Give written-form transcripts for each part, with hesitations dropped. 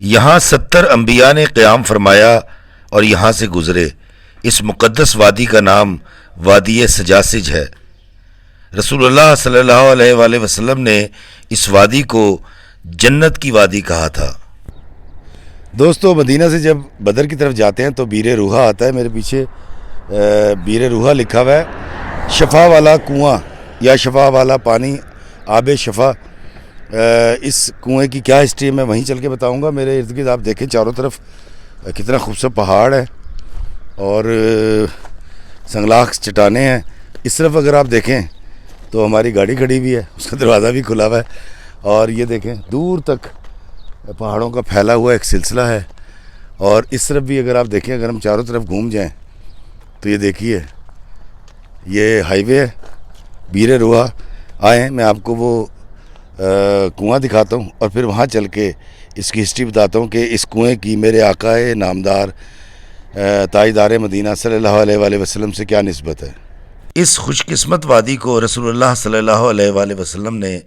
یہاں 70 انبیاء نے قیام فرمایا اور یہاں سے گزرے۔ اس مقدس وادی کا نام وادی سجاسج ہے۔ رسول اللہ صلی اللہ علیہ وآلہ وسلم نے اس وادی کو جنت کی وادی کہا تھا۔ دوستو، مدینہ سے جب بدر کی طرف جاتے ہیں تو بیر روحا آتا ہے۔ میرے پیچھے بیر روحا لکھا ہوا ہے، شفا والا کنواں یا شفا والا پانی، آب شفا۔ اس کنویں کی کیا ہسٹری ہے میں وہیں چل کے بتاؤں گا۔ میرے ارد گرد آپ دیکھیں چاروں طرف کتنا خوبصورت پہاڑ ہے اور سنگلاخ چٹانیں ہیں۔ اس طرف اگر آپ دیکھیں تو ہماری گاڑی کھڑی ہوئی ہے، اس کا دروازہ بھی کھلا ہوا ہے، اور یہ دیکھیں دور تک پہاڑوں کا پھیلا ہوا ایک سلسلہ ہے۔ اور اس طرف بھی اگر آپ دیکھیں، اگر ہم چاروں طرف گھوم جائیں تو یہ دیکھیے، یہ ہائی وے ہے بیر روحا۔ آئیں میں آپ کو وہ کنواں دکھاتا ہوں اور پھر وہاں چل کے اس کی ہسٹری بتاتا ہوں کہ اس کنویں کی میرے آقا نامدار تاجدار مدینہ صلی اللہ علیہ وآلہ وسلم سے کیا نسبت ہے۔ اس خوش قسمت وادی کو رسول اللہ صلی اللہ علیہ وآلہ وسلم نے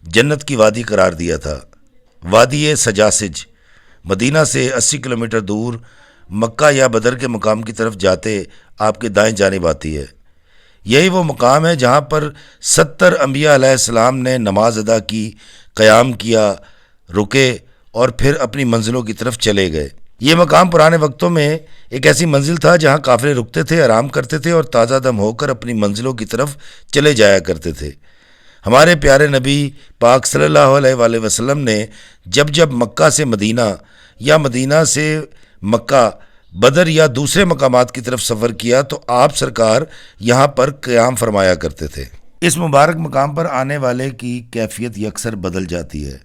جنت کی وادی قرار دیا تھا۔ وادی سجاسج مدینہ سے 80 کلومیٹر دور مکہ یا بدر کے مقام کی طرف جاتے آپ کے دائیں جانب آتی ہے۔ یہی وہ مقام ہے جہاں پر 70 انبیاء علیہ السلام نے نماز ادا کی، قیام کیا، رکے اور پھر اپنی منزلوں کی طرف چلے گئے۔ یہ مقام پرانے وقتوں میں ایک ایسی منزل تھا جہاں قافلے رکتے تھے، آرام کرتے تھے اور تازہ دم ہو کر اپنی منزلوں کی طرف چلے جایا کرتے تھے۔ ہمارے پیارے نبی پاک صلی اللہ علیہ وآلہ وسلم نے جب مکہ سے مدینہ یا مدینہ سے مکہ، بدر یا دوسرے مقامات کی طرف سفر کیا تو آپ سرکار یہاں پر قیام فرمایا کرتے تھے۔ اس مبارک مقام پر آنے والے کی کیفیت یکسر بدل جاتی ہے۔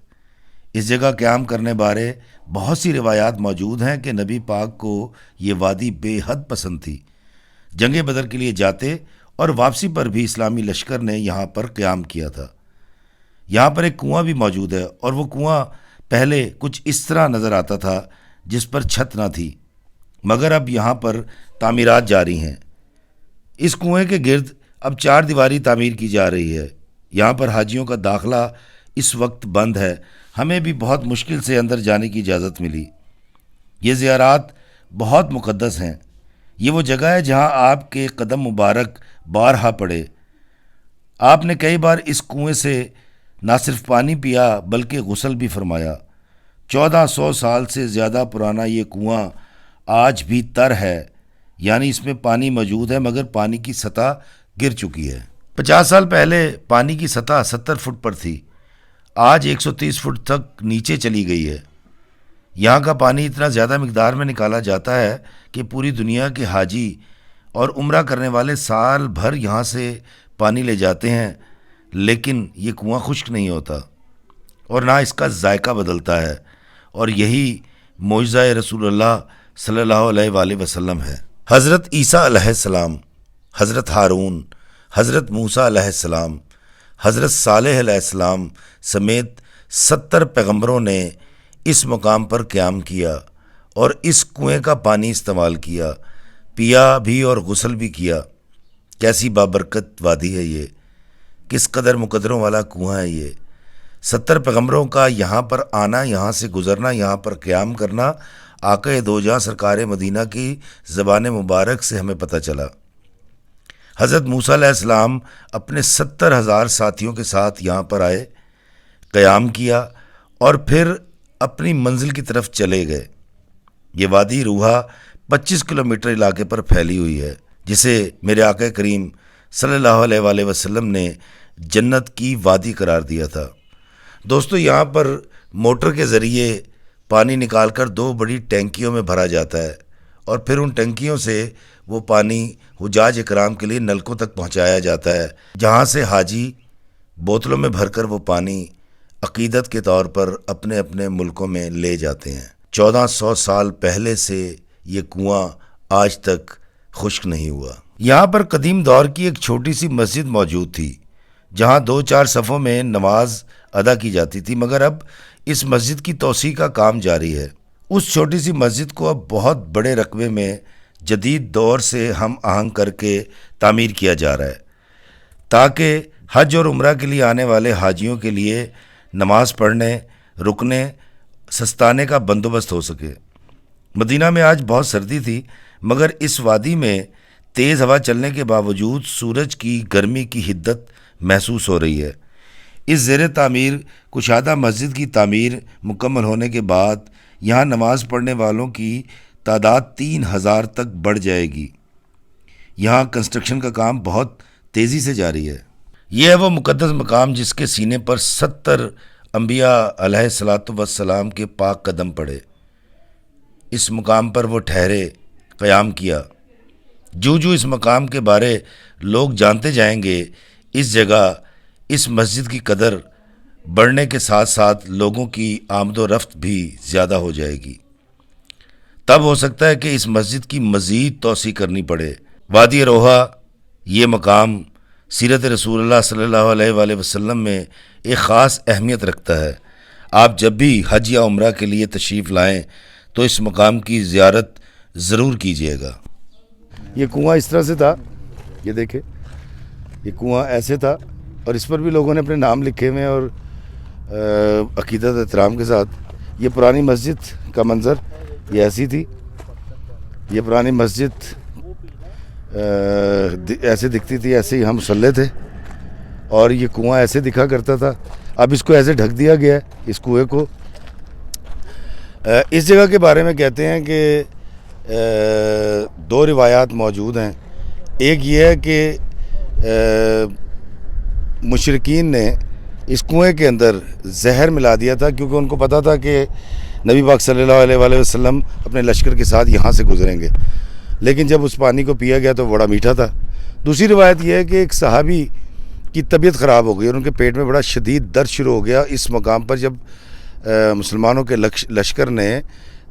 اس جگہ قیام کرنے بارے بہت سی روایات موجود ہیں کہ نبی پاک کو یہ وادی بے حد پسند تھی۔ جنگ بدر کے لیے جاتے اور واپسی پر بھی اسلامی لشکر نے یہاں پر قیام کیا تھا۔ یہاں پر ایک کنواں بھی موجود ہے اور وہ کنواں پہلے کچھ اس طرح نظر آتا تھا جس پر چھت نہ تھی، مگر اب یہاں پر تعمیرات جاری ہیں۔ اس کنویں کے گرد اب 4 دیواری تعمیر کی جا رہی ہے۔ یہاں پر حاجیوں کا داخلہ اس وقت بند ہے۔ ہمیں بھی بہت مشکل سے اندر جانے کی اجازت ملی۔ یہ زیارات بہت مقدس ہیں۔ یہ وہ جگہ ہے جہاں آپ کے قدم مبارک بارہا پڑے۔ آپ نے کئی بار اس کنویں سے نہ صرف پانی پیا بلکہ غسل بھی فرمایا۔ 1400 سال سے زیادہ پرانا یہ کنواں آج بھی تر ہے، یعنی اس میں پانی موجود ہے مگر پانی کی سطح گر چکی ہے۔ 50 سال پہلے پانی کی سطح 70 فٹ پر تھی، آج 130 فٹ تک نیچے چلی گئی ہے۔ یہاں کا پانی اتنا زیادہ مقدار میں نکالا جاتا ہے کہ پوری دنیا کے حاجی اور عمرہ کرنے والے سال بھر یہاں سے پانی لے جاتے ہیں، لیکن یہ کنواں خشک نہیں ہوتا اور نہ اس کا ذائقہ بدلتا ہے، اور یہی معجزہ رسول اللہ صلی اللہ علیہ وآلہ وسلم ہے۔ حضرت عیسیٰ علیہ السلام، حضرت ہارون، حضرت موسیٰ علیہ السلام، حضرت صالح علیہ السلام سمیت 70 پیغمبروں نے اس مقام پر قیام کیا اور اس کنویں کا پانی استعمال کیا، پیا بھی اور غسل بھی کیا۔ کیسی بابرکت وادی ہے یہ، کس قدر مقدروں والا کنواں ہے یہ۔ 70 پیغمبروں کا یہاں پر آنا، یہاں سے گزرنا، یہاں پر قیام کرنا آقا دو جہاں سرکار مدینہ کی زبان مبارک سے ہمیں پتہ چلا۔ حضرت موسیٰ علیہ السلام اپنے 70,000 ساتھیوں کے ساتھ یہاں پر آئے، قیام کیا اور پھر اپنی منزل کی طرف چلے گئے۔ یہ وادی روحا 25 کلومیٹر علاقے پر پھیلی ہوئی ہے، جسے میرے آقا کریم صلی اللہ علیہ وآلہ وسلم نے جنت کی وادی قرار دیا تھا۔ دوستو، یہاں پر موٹر کے ذریعے پانی نکال کر 2 بڑی ٹینکیوں میں بھرا جاتا ہے اور پھر ان ٹینکیوں سے وہ پانی حجاج اکرام کے لیے نلکوں تک پہنچایا جاتا ہے، جہاں سے حاجی بوتلوں میں بھر کر وہ پانی عقیدت کے طور پر اپنے اپنے ملکوں میں لے جاتے ہیں۔ 1400 سال پہلے سے یہ کنواں آج تک خشک نہیں ہوا۔ یہاں پر قدیم دور کی ایک چھوٹی سی مسجد موجود تھی جہاں 2-4 صفوں میں نماز ادا کی جاتی تھی، مگر اب اس مسجد کی توسیع کا کام جاری ہے۔ اس چھوٹی سی مسجد کو اب بہت بڑے رقبے میں جدید دور سے ہم آہنگ کر کے تعمیر کیا جا رہا ہے تاکہ حج اور عمرہ کے لیے آنے والے حاجیوں کے لیے نماز پڑھنے، رکنے، سستانے کا بندوبست ہو سکے۔ مدینہ میں آج بہت سردی تھی، مگر اس وادی میں تیز ہوا چلنے کے باوجود سورج کی گرمی کی حدت محسوس ہو رہی ہے۔ اس زیر تعمیر کشادہ مسجد کی تعمیر مکمل ہونے کے بعد یہاں نماز پڑھنے والوں کی تعداد 3000 تک بڑھ جائے گی۔ یہاں کنسٹرکشن کا کام بہت تیزی سے جاری ہے۔ یہ ہے وہ مقدس مقام جس کے سینے پر 70 انبیاء علیہ الصلاۃ والسلام کے پاک قدم پڑے۔ اس مقام پر وہ ٹھہرے، قیام کیا۔ جو اس مقام کے بارے لوگ جانتے جائیں گے، اس جگہ اس مسجد کی قدر بڑھنے کے ساتھ ساتھ لوگوں کی آمد و رفت بھی زیادہ ہو جائے گی۔ تب ہو سکتا ہے کہ اس مسجد کی مزید توسیع کرنی پڑے۔ وادی روحا، یہ مقام سیرت رسول اللہ صلی اللہ علیہ وآلہ وسلم میں ایک خاص اہمیت رکھتا ہے۔ آپ جب بھی حج یا عمرہ کے لیے تشریف لائیں تو اس مقام کی زیارت ضرور کیجیے گا۔ یہ کنواں اس طرح سے تھا، یہ دیکھیں، یہ کنواں ایسے تھا اور اس پر بھی لوگوں نے اپنے نام لکھے ہوئے ہیں اور عقیدت احترام کے ساتھ۔ یہ پرانی مسجد کا منظر یہ ایسی تھی۔ یہ پرانی مسجد ایسے دکھتی تھی، ایسے ہی ہم مصلی تھے اور یہ کنواں ایسے دکھا کرتا تھا۔ اب اس کو ایسے ڈھک دیا گیا ہے، اس کنویں کو۔ اس جگہ کے بارے میں کہتے ہیں کہ دو روایات موجود ہیں۔ ایک یہ ہے کہ مشرکین نے اس کنویں کے اندر زہر ملا دیا تھا، کیونکہ ان کو پتہ تھا کہ نبی پاک صلی اللہ علیہ وآلہ وسلم اپنے لشکر کے ساتھ یہاں سے گزریں گے، لیکن جب اس پانی کو پیا گیا تو بڑا میٹھا تھا۔ دوسری روایت یہ ہے کہ ایک صحابی کی طبیعت خراب ہو گئی اور ان کے پیٹ میں بڑا شدید درد شروع ہو گیا اس مقام پر جب مسلمانوں کے لشکر نے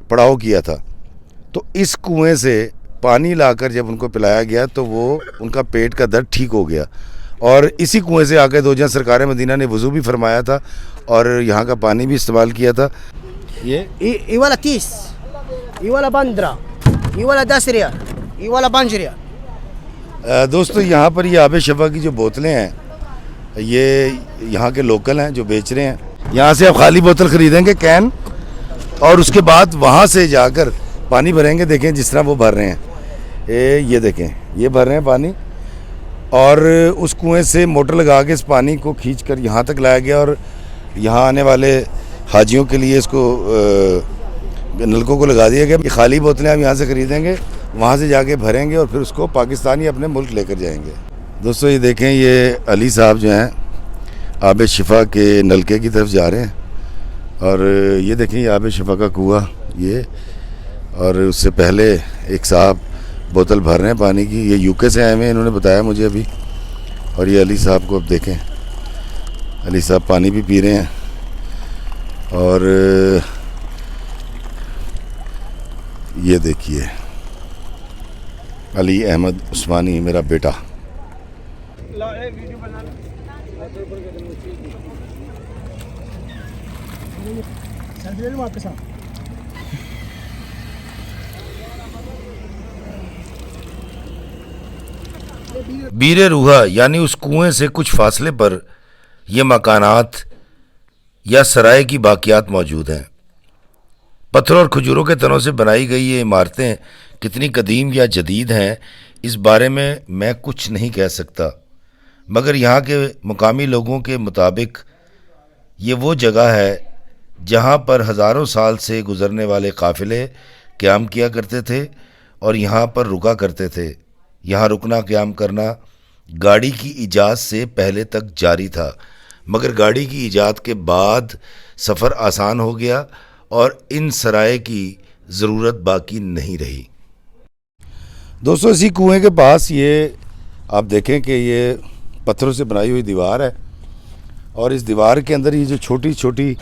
پڑاؤ کیا تھا۔ تو اس کنویں سے پانی لا کر جب ان کو پلایا گیا تو وہ ان کا پیٹ کا درد ٹھیک ہو گیا، اور اسی کنویں سے آ کے دو جہاں سرکار مدینہ نے وضو بھی فرمایا تھا اور یہاں کا پانی بھی استعمال کیا تھا۔ یہ والا تیس، یہ والا 15، یہ والا 10 ریال، یہ والا 5 ریال۔ دوستو یہاں پر یہ آب شفا کی جو بوتلیں ہیں یہ یہاں کے لوکل ہیں جو بیچ رہے ہیں۔ یہاں سے آپ خالی بوتل خریدیں گے کین، اور اس کے بعد وہاں سے جا کر پانی بھریں گے۔ دیکھیں جس طرح وہ بھر رہے ہیں، یہ دیکھیں یہ بھر رہے ہیں پانی، اور اس کنویں سے موٹر لگا کے اس پانی کو کھینچ کر یہاں تک لایا گیا، اور یہاں آنے والے حاجیوں کے لیے اس کو نلکوں کو لگا دیا گیا۔ یہ خالی بوتلیں آپ یہاں سے خریدیں گے، وہاں سے جا کے بھریں گے اور پھر اس کو پاکستانی اپنے ملک لے کر جائیں گے۔ دوستو یہ دیکھیں، یہ علی صاحب جو ہیں آب شفا کے نلکے کی طرف جا رہے ہیں، اور یہ دیکھیں یہ آب شفا کا کنواں یہ، اور اس سے پہلے ایک صاحب بوتل بھر رہے ہیں پانی کی۔ یہ یو کے سے آئے ہوئے ہیں، انہوں نے بتایا مجھے ابھی، اور یہ علی صاحب کو اب دیکھیں، علی صاحب پانی بھی پی رہے ہیں، اور یہ دیکھیے علی احمد عثمانی میرا بیٹا۔ بیر روحا یعنی اس کنویں سے کچھ فاصلے پر یہ مکانات یا سرائے کی باقیات موجود ہیں۔ پتھروں اور کھجوروں کے تنوں سے بنائی گئی یہ عمارتیں کتنی قدیم یا جدید ہیں اس بارے میں کچھ نہیں کہہ سکتا، مگر یہاں کے مقامی لوگوں کے مطابق یہ وہ جگہ ہے جہاں پر ہزاروں سال سے گزرنے والے قافلے قیام کیا کرتے تھے اور یہاں پر رکا کرتے تھے۔ یہاں رکنا قیام کرنا گاڑی کی ایجاد سے پہلے تک جاری تھا، مگر گاڑی کی ایجاد کے بعد سفر آسان ہو گیا اور ان سرائے کی ضرورت باقی نہیں رہی۔ دوستو اسی کنویں کے پاس یہ آپ دیکھیں کہ یہ پتھروں سے بنائی ہوئی دیوار ہے، اور اس دیوار کے اندر یہ جو چھوٹی چھوٹی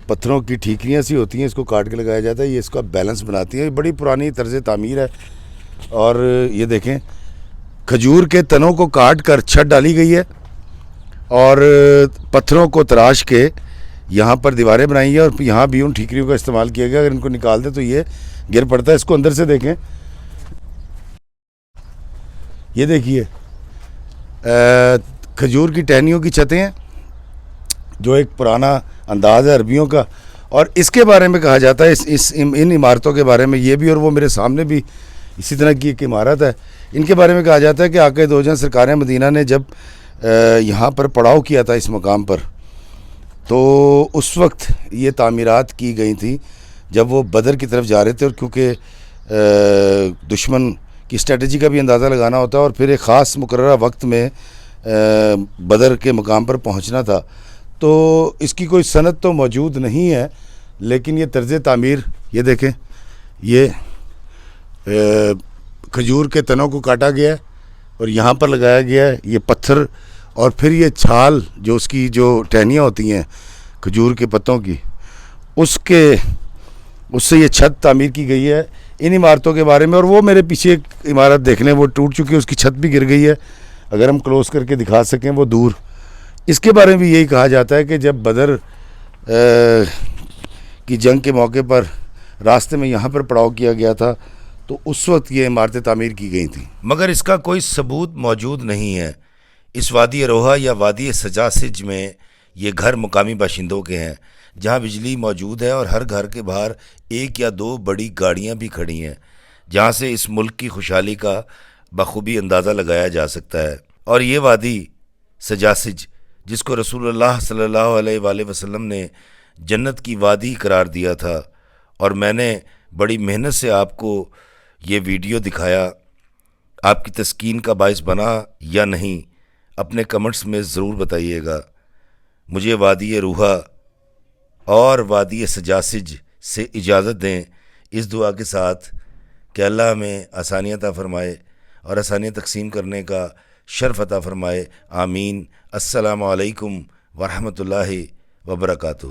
پتھروں کی ٹھیکریاں سی ہوتی ہیں، اس کو کاٹ کے لگایا جاتا ہے، یہ اس کا بیلنس بناتی ہیں۔ یہ بڑی پرانی طرز تعمیر ہے، اور یہ دیکھیں کھجور کے تنوں کو کاٹ کر چھت ڈالی گئی ہے اور پتھروں کو تراش کے یہاں پر دیواریں بنائی ہیں، اور یہاں بھی ان ٹھیکریوں کا استعمال کیا گیا۔ اگر ان کو نکال دیں تو یہ گر پڑتا ہے۔ اس کو اندر سے دیکھیں، یہ دیکھیے کھجور کی ٹہنیوں کی چھتیں ہیں، جو ایک پرانا انداز ہے عربیوں کا، اور اس کے بارے میں کہا جاتا ہے ان عمارتوں کے بارے میں یہ بھی، اور وہ میرے سامنے بھی اسی طرح کی ایک عمارت ہے، ان کے بارے میں کہا جاتا ہے کہ آقا دو جہاں سرکار مدینہ نے جب یہاں پر پڑاؤ کیا تھا اس مقام پر، تو اس وقت یہ تعمیرات کی گئی تھیں جب وہ بدر کی طرف جا رہے تھے، اور کیونکہ دشمن کی اسٹریٹجی کا بھی اندازہ لگانا ہوتا ہے اور پھر ایک خاص مقررہ وقت میں بدر کے مقام پر پہنچنا تھا، تو اس کی کوئی سند تو موجود نہیں ہے، لیکن یہ طرز تعمیر یہ دیکھیں، یہ کھجور کے تنوں کو کاٹا گیا ہے اور یہاں پر لگایا گیا ہے یہ پتھر، اور پھر یہ چھال جو اس کی جو ٹہنیاں ہوتی ہیں کھجور کے پتوں کی، اس سے یہ چھت تعمیر کی گئی ہے ان عمارتوں کے بارے میں۔ اور وہ میرے پیچھے ایک عمارت دیکھ لیں، وہ ٹوٹ چکی ہے، اس کی چھت بھی گر گئی ہے، اگر ہم کلوز کر کے دکھا سکیں وہ دور۔ اس کے بارے میں بھی یہی کہا جاتا ہے کہ جب بدر کی جنگ کے موقع پر راستے میں یہاں پر پڑاؤ کیا گیا تھا تو اس وقت یہ عمارتیں تعمیر کی گئی تھیں، مگر اس کا کوئی ثبوت موجود نہیں ہے۔ اس وادی روحا یا وادی سجاسج میں یہ گھر مقامی باشندوں کے ہیں، جہاں بجلی موجود ہے اور ہر گھر کے باہر ایک یا دو بڑی گاڑیاں بھی کھڑی ہیں، جہاں سے اس ملک کی خوشحالی کا بخوبی اندازہ لگایا جا سکتا ہے۔ اور یہ وادی سجاسج، جس کو رسول اللہ صلی اللہ علیہ وآلہ وسلم نے جنت کی وادی قرار دیا تھا، اور میں نے بڑی محنت سے آپ کو یہ ویڈیو دکھایا، آپ کی تسکین کا باعث بنا یا نہیں، اپنے کمنٹس میں ضرور بتائیے گا۔ مجھے وادی روحا اور وادی سجاسج سے اجازت دیں اس دعا کے ساتھ کہ اللہ ہمیں آسانیاں عطا فرمائے اور آسانیاں تقسیم کرنے کا شرف عطا فرمائے، آمین۔ السلام علیکم ورحمۃ اللہ وبرکاتہ۔